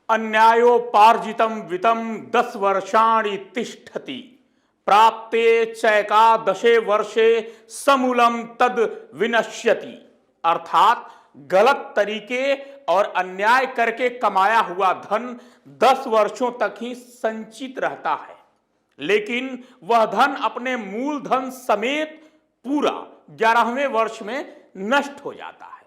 अन्यायोपार्जितं वित्तं 10 वर्षाणि तिष्ठति प्राप्ते चैकादशे वर्षे समूलम तद विनश्यति। अर्थात गलत तरीके और अन्याय करके कमाया हुआ धन 10 वर्षों तक ही संचित रहता है, लेकिन वह धन अपने मूल धन समेत पूरा 11वें वर्ष में नष्ट हो जाता है।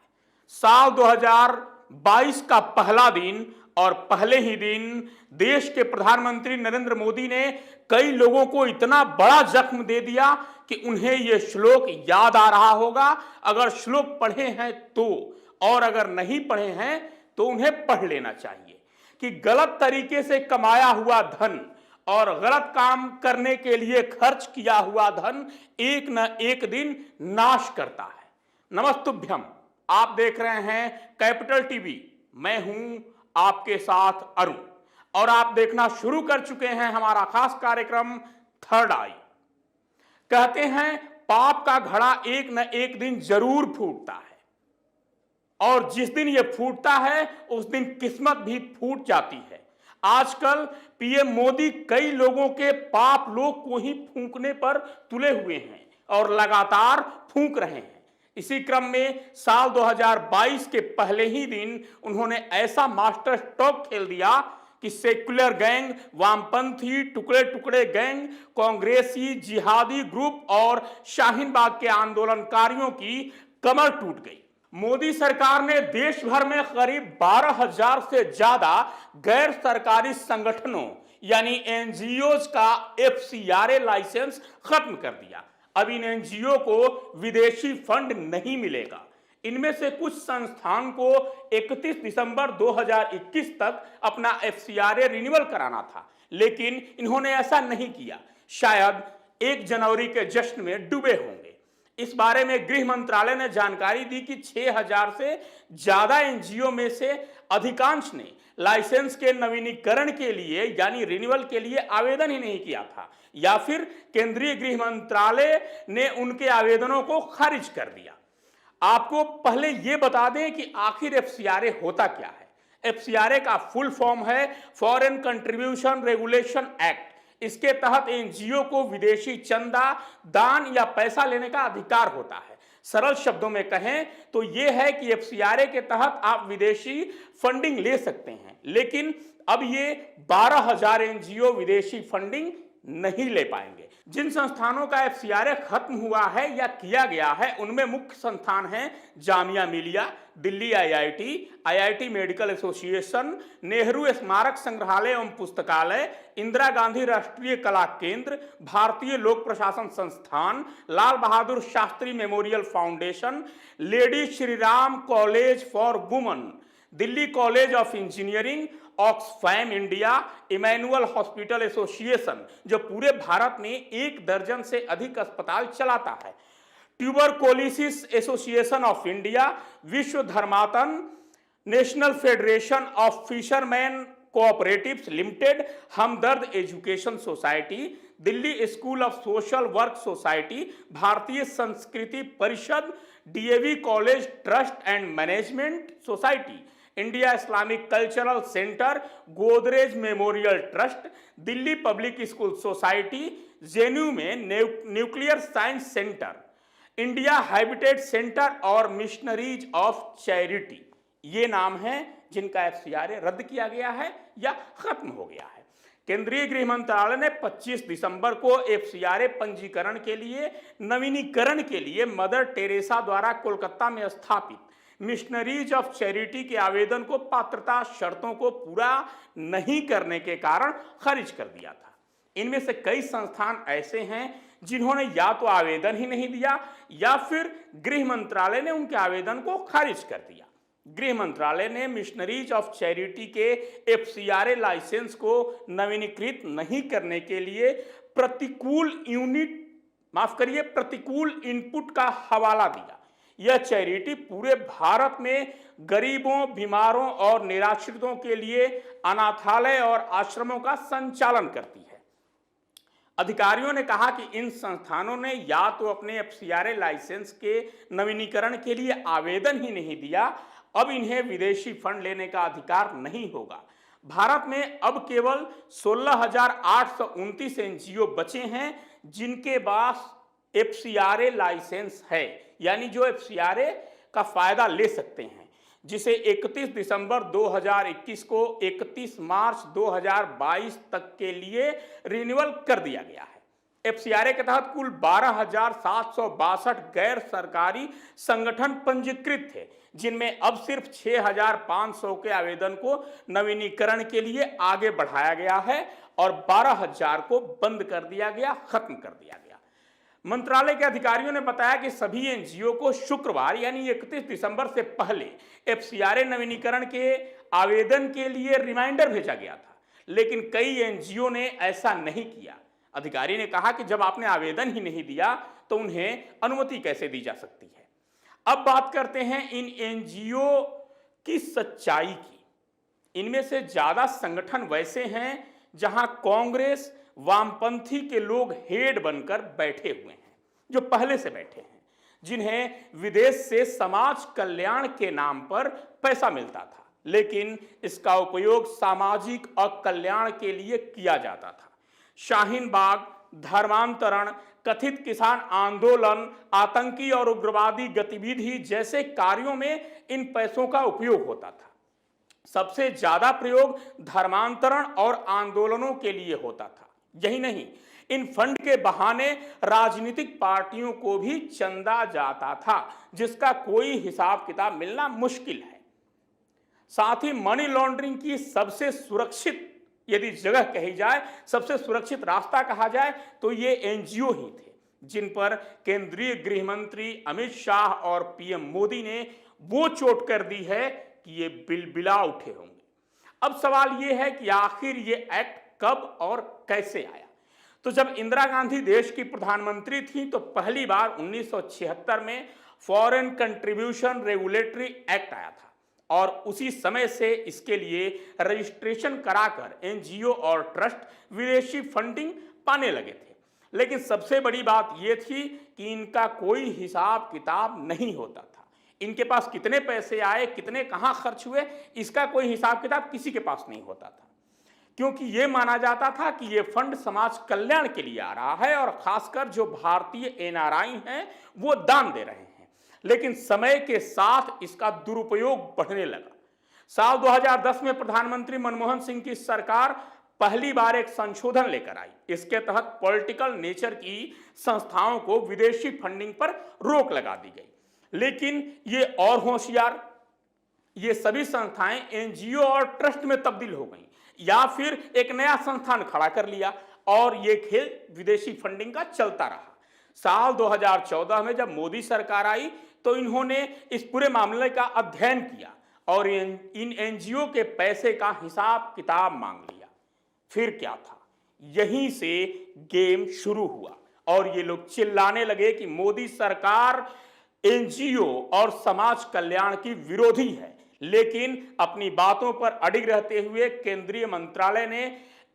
साल 2022 का पहला दिन और पहले ही दिन देश के प्रधानमंत्री नरेंद्र मोदी ने कई लोगों को इतना बड़ा जख्म दे दिया कि उन्हें यह श्लोक याद आ रहा होगा। अगर श्लोक पढ़े हैं तो, और अगर नहीं पढ़े हैं तो उन्हें पढ़ लेना चाहिए कि गलत तरीके से कमाया हुआ धन और गलत काम करने के लिए खर्च किया हुआ धन एक न एक दिन नाश करता है। नमस्तुभ्यम, आप देख रहे हैं कैपिटल टीवी। मैं हूं आपके साथ अरुण और आप देखना शुरू कर चुके हैं हमारा खास कार्यक्रम थर्ड आई। कहते हैं पाप का घड़ा एक न एक दिन जरूर फूटता है, और जिस दिन यह फूटता है उस दिन किस्मत भी फूट जाती है। आजकल पीएम मोदी कई लोगों के पाप लोक को ही फूंकने पर तुले हुए हैं और लगातार फूंक रहे हैं। इसी क्रम में साल 2022 के पहले ही दिन उन्होंने ऐसा मास्टर स्ट्रोक खेल दिया कि सेक्युलर गैंग, वामपंथी टुकड़े टुकड़े गैंग, कांग्रेसी जिहादी ग्रुप और शाहीन बाग के आंदोलनकारियों की कमर टूट गई। मोदी सरकार ने देश भर में करीब 12,000 से ज्यादा गैर सरकारी संगठनों यानी एनजीओज का एफसीआरए लाइसेंस खत्म कर दिया। अब इन एनजीओ को विदेशी फंड नहीं मिलेगा। इनमें से कुछ संस्थान को 31 दिसंबर 2021 तक अपना एफसीआरए रिन्यूअल कराना था, लेकिन इन्होंने ऐसा नहीं किया। शायद 1 जनवरी के जश्न में डूबे होंगे। इस बारे में गृह मंत्रालय ने जानकारी दी कि 6,000 से ज्यादा एनजीओ में से अधिकांश ने लाइसेंस के नवीनीकरण के लिए यानी रिन्यूअल के लिए आवेदन ही नहीं किया था, या फिर केंद्रीय गृह मंत्रालय ने उनके आवेदनों को खारिज कर दिया। आपको पहले यह बता दें कि आखिर एफसीआरए होता क्या है। एफसीआरए का फुल फॉर्म है फॉरेन कंट्रीब्यूशन रेगुलेशन एक्ट। इसके तहत एनजीओ को विदेशी चंदा, दान या पैसा लेने का अधिकार होता है। सरल शब्दों में कहें तो यह है कि एफसीआरए के तहत आप विदेशी फंडिंग ले सकते हैं, लेकिन अब ये 12,000 एनजीओ विदेशी फंडिंग नहीं ले पाएंगे। जिन संस्थानों का एफसीआरए खत्म हुआ है या किया गया है उनमें मुख्य संस्थान हैं Jamia Millia, Delhi IIT, IIT medical association, Nehru स्मारक संग्रहालय एवं पुस्तकालय, इंदिरा गांधी राष्ट्रीय कला केंद्र, भारतीय Lok Prashasan Sansthan, Lal Bahadur Shastri memorial foundation, lady Shriram college for women, Delhi college of engineering, Oxfam India, Emmanuel hospital association जो पूरे भारत में 1 दर्जन से अधिक अस्पताल चलाता है, ट्यूबरकोलिसिस association of India, Vishwa Dharmatan, national federation of fisherman cooperatives limited, Hamdard education society, Delhi school of social work society, Bharatiya Sanskriti Parishad, DAV college trust and management society, India Islamic cultural centre, Godrej memorial trust, Delhi public school society, JNU में nuclear science centre, India habitat centre और missionaries of charity. ये नाम हैं जिनका FCRA रद्द किया गया है या खत्म हो गया है। केंद्रीय गृह मंत्रालय ने 25 दिसंबर को एफसीआरए पंजीकरण के लिए नवीनीकरण के लिए मदर टेरेसा द्वारा कोलकाता में स्थापित मिशनरीज ऑफ चैरिटी के आवेदन को पात्रता शर्तों को पूरा नहीं करने के कारण खारिज कर दिया था। इनमें से कई संस्थान ऐसे हैं जिन्होंने या तो आवेदन ही नहीं दिया या फिर गृह मंत्रालय ने उनके आवेदन को खारिज कर दिया। गृह मंत्रालय ने मिशनरीज ऑफ चैरिटी के एफसीआरए लाइसेंस को नवीनीकृत नहीं करने के लिए प्रतिकूल इनपुट का हवाला दिया। यह चैरिटी पूरे भारत में गरीबों, बीमारों और निराश्रितों के लिए अनाथालय और आश्रमों का संचालन करती है। अधिकारियों ने कहा कि इन संस्थानों ने या तो अपने एफसीआरए लाइसेंस के नवीनीकरण के लिए आवेदन ही नहीं दिया, अब इन्हें विदेशी फंड लेने का अधिकार नहीं होगा। भारत में अब केवल 16,829 एनजीओ बचे हैं जिनके पास एफसीआरए लाइसेंस है, यानी जो एफसीआरए का फायदा ले सकते हैं, जिसे 31 दिसंबर 2021 को 31 मार्च 2022 तक के लिए रिन्यूअल कर दिया गया है। एफसीआरए के तहत कुल 12,762 गैर सरकारी संगठन पंजीकृत थे, जिनमें अब सिर्फ 6,500 के आवेदन को नवीनीकरण के लिए आगे बढ़ाया गया है और 12,000 को बंद कर दिया गया, खत्म कर दिया गया। मंत्रालय के अधिकारियों ने बताया कि सभी एनजीओ को शुक्रवार यानी 31 दिसंबर से पहले एफसीआरए नवीनीकरण के आवेदन के लिए रिमाइंडर भेजा गया था, लेकिन कई एनजीओ ने ऐसा नहीं किया। अधिकारी ने कहा कि जब आपने आवेदन ही नहीं दिया तो उन्हें अनुमति कैसे दी जा सकती है। अब बात करते हैं इन एनजीओ की सच्चाई की। इनमें से ज्यादा संगठन वैसे हैं जहां कांग्रेस वामपंथी के लोग हेड बनकर बैठे हुए हैं, जो पहले से बैठे हैं, जिन्हें विदेश से समाज कल्याण के नाम पर पैसा मिलता था, लेकिन इसका उपयोग सामाजिक कल्याण के लिए किया जाता था। शाहीन बाग, धर्मांतरण, कथित किसान आंदोलन, आतंकी और उग्रवादी गतिविधि जैसे कार्यों में इन पैसों का उपयोग होता था। सबसे ज्यादा प्रयोग धर्मांतरण और आंदोलनों के लिए होता था। यही नहीं, इन फंड के बहाने राजनीतिक पार्टियों को भी चंदा जाता था, जिसका कोई हिसाब किताब मिलना मुश्किल है। साथ ही मनी लॉन्ड्रिंग की सबसे सुरक्षित यदि जगह कही जाए, सबसे सुरक्षित रास्ता कहा जाए तो ये एनजीओ ही थे, जिन पर केंद्रीय गृह मंत्री अमित शाह और पीएम मोदी ने वो चोट कर दी है कि ये बिलबिला उठे होंगे। अब सवाल ये है कि आखिर ये एक्ट कब और कैसे आया। तो जब इंदिरा गांधी देश की प्रधानमंत्री थी तो पहली बार 1976 में फॉरेन कंट्रीब्यूशन रेगुलेटरी एक्ट आया था और उसी समय से इसके लिए रजिस्ट्रेशन कराकर एनजीओ और ट्रस्ट विदेशी फंडिंग पाने लगे थे। लेकिन सबसे बड़ी बात यह थी कि इनका कोई हिसाब किताब नहीं होता था। इनके पास कितने पैसे आए, कितने कहां खर्च हुए, इसका कोई हिसाब किताब किसी के पास नहीं होता था, क्योंकि यह माना जाता था कि यह फंड समाज कल्याण के लिए आ रहा है और खासकर जो भारतीय एनआरआई हैं वो दान दे रहे हैं। लेकिन समय के साथ इसका दुरुपयोग बढ़ने लगा। साल 2010 में प्रधानमंत्री मनमोहन सिंह की सरकार पहली बार एक संशोधन लेकर आई। इसके तहत पॉलिटिकल नेचर की संस्थाओं को विदेशी फंडिंग पर रोक लगा दी गई। लेकिन ये और होशियार, ये सभी संस्थाएं एनजीओ और ट्रस्ट में तब्दील हो गई या फिर एक नया संस्थान खड़ा कर लिया और ये खेल विदेशी फंडिंग का चलता रहा। साल 2014 में जब मोदी सरकार आई तो इन्होंने इस पूरे मामले का अध्ययन किया और इन एनजीओ के पैसे का हिसाब किताब मांग लिया। फिर क्या था, यहीं से गेम शुरू हुआ और ये लोग चिल्लाने लगे कि मोदी सरकार एनजीओ और समाज कल्याण की विरोधी है। लेकिन अपनी बातों पर अडिग रहते हुए केंद्रीय मंत्रालय ने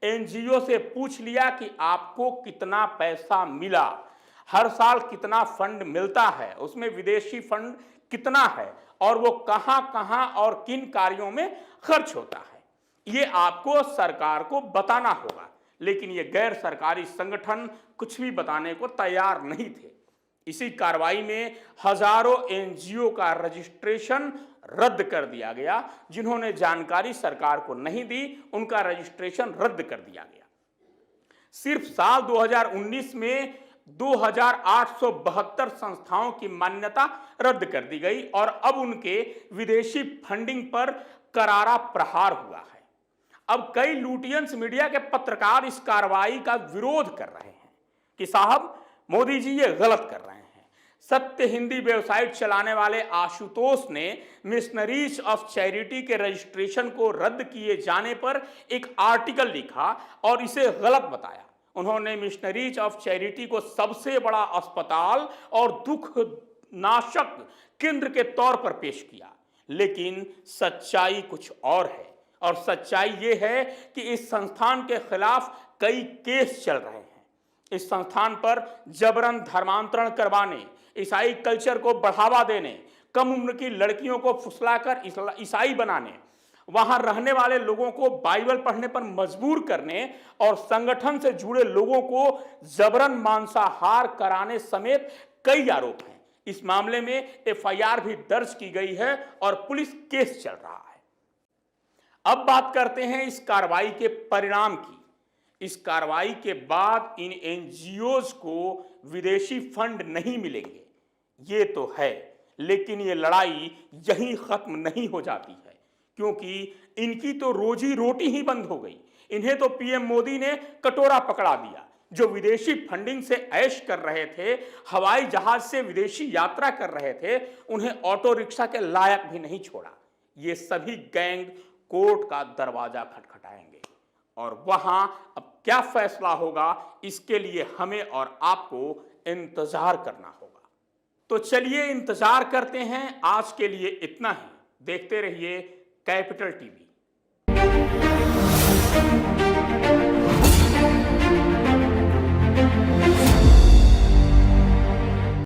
एनजीओ से पूछ लिया कि आपको कितना पैसा मिला, हर साल कितना फंड मिलता है, उसमें विदेशी फंड कितना है और वो कहां कहां और किन कार्यों में खर्च होता है, ये आपको सरकार को बताना होगा। लेकिन ये गैर सरकारी संगठन कुछ भी बताने को तैयार नहीं थे। इसी कार्रवाई में हजारों एनजीओ का रजिस्ट्रेशन रद्द कर दिया गया। जिन्होंने जानकारी सरकार को नहीं दी, उनका रजिस्ट्रेशन रद्द कर दिया गया। सिर्फ साल 2019 में 2,872 संस्थाओं की मान्यता रद्द कर दी गई और अब उनके विदेशी फंडिंग पर करारा प्रहार हुआ है। अब कई लुटियंस मीडिया के पत्रकार इस कार्रवाई का विरोध कर रहे हैं कि साहब मोदी जी ये गलत कर रहे हैं। सत्य हिंदी वेबसाइट चलाने वाले आशुतोष ने मिशनरीज ऑफ चैरिटी के रजिस्ट्रेशन को रद्द किए जाने पर एक आर्टिकल लिखा और इसे गलत बताया। उन्होंने मिशनरीज ऑफ चैरिटी को सबसे बड़ा अस्पताल और दुख नाशक केंद्र के तौर पर पेश किया। लेकिन सच्चाई कुछ और है और सच्चाई ये है कि इस संस्थान के खिलाफ कई केस चल रहे हैं। इस संस्थान पर जबरन धर्मांतरण करवाने, ईसाई कल्चर को बढ़ावा देने, कम उम्र की लड़कियों को फुसलाकर ईसाई बनाने, वहां रहने वाले लोगों को बाइबल पढ़ने पर मजबूर करने और संगठन से जुड़े लोगों को जबरन मांसाहार कराने समेत कई आरोप हैं। इस मामले में एफआईआर भी दर्ज की गई है और पुलिस केस चल रहा है। अब बात करते हैं इस कार्रवाई के परिणाम की। इस कार्रवाई के बाद इन एनजीओज को विदेशी फंड नहीं मिलेंगे, ये तो है, लेकिन ये लड़ाई यहीं खत्म नहीं हो जाती है, क्योंकि इनकी तो रोजी रोटी ही बंद हो गई। इन्हें तो पीएम मोदी ने कटोरा पकड़ा दिया। जो विदेशी फंडिंग से ऐश कर रहे थे, हवाई जहाज से विदेशी यात्रा कर रहे थे, उन्हें ऑटो रिक्शा के लायक भी नहीं छोड़ा। ये सभी गैंग कोर्ट का दरवाजा खटखटाएंगे और वहां अब क्या फैसला होगा, इसके लिए हमें और आपको इंतजार करना होगा। तो चलिए इंतजार करते हैं। आज के लिए इतना ही। देखते रहिए कैपिटल टीवी।